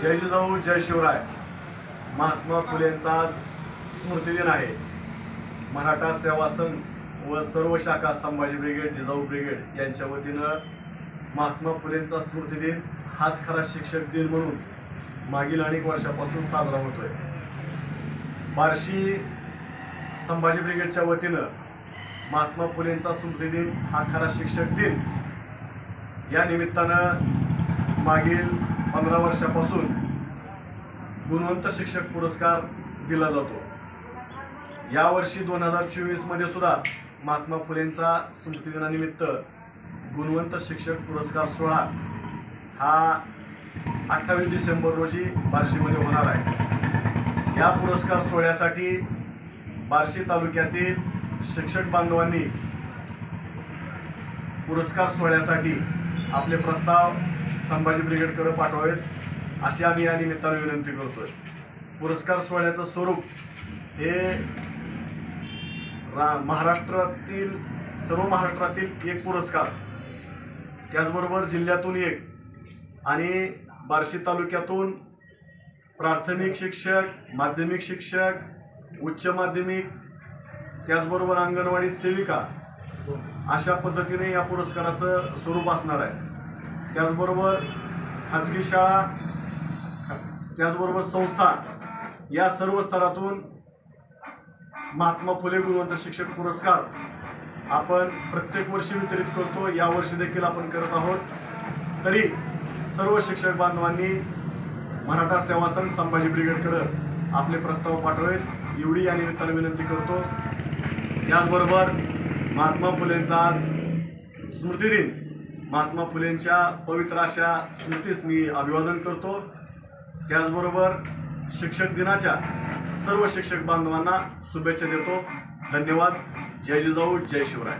जय जिजाऊ जय शिवराय। महात्मा फुलेंचा आज स्मृतिदिन आहे। मराठा सेवा संघ व सर्व शाखा संभाजी ब्रिगेड, जिजाऊ ब्रिगेड यांच्या वतीनं महात्मा फुलेंचा स्मृतिदिन हाच खरा शिक्षक दिन म्हणून मागील अनेक वर्षापासून साजरा होतोय। बार्शी संभाजी ब्रिगेडच्या वतीनं महात्मा फुलेंचा स्मृतिदिन हा खरा शिक्षक दिन या निमित्तानं मागील 15 वर्षापासून गुणवंत शिक्षक पुरस्कार दिला जातो। यावर्षी 2024 मध्ये सुद्धा महात्मा फुलेंचा स्मृतिदिनानिमित्त गुणवंत शिक्षक पुरस्कार सोहळा हा 28 डिसेंबर रोजी बार्शीमध्ये होणार आहे। या पुरस्कार सोहळ्यासाठी बार्शी तालुक्यातील शिक्षक बांधवांनी पुरस्कार सोहळ्यासाठी आपले प्रस्ताव संभाजी ब्रिगेडकडे पाठवावेत अशी आम्ही या निमित्ताने विनंती करतोय। पुरस्कार सोहळ्याचं स्वरूप हे सर्व महाराष्ट्रातील एक पुरस्कार, त्याचबरोबर जिल्ह्यातून एक आणि बार्शी तालुक्यातून प्राथमिक शिक्षक, माध्यमिक शिक्षक, उच्च माध्यमिक, त्याचबरोबर अंगणवाडी सेविका अशा पद्धतीने या पुरस्काराचं स्वरूप असणार आहे। त्याचबरोबर खाजगी शाळा, त्याचबरोबर संस्था या सर्व स्तरातून महात्मा फुले गुणवंत शिक्षक पुरस्कार आपण प्रत्येक वर्षी वितरित करतो। यावर्षी देखील आपण करत आहोत। तरी सर्व शिक्षक बांधवांनी मराठा सेवा संघ संभाजी ब्रिगेडकडे आपले प्रस्ताव पाठवावेत एवढी या निमित्ताने विनंती करतो। त्याचबरोबर महात्मा फुलेंचा आज स्मृतिदिन, महात्मा फुलेंच्या पवित्र अशा स्मृतीस मी अभिवादन करतो। त्याचबरोबर शिक्षक दिनाच्या सर्व शिक्षक बांधवांना शुभेच्छा देतो। धन्यवाद। जय जिजाऊ जय शिवराय।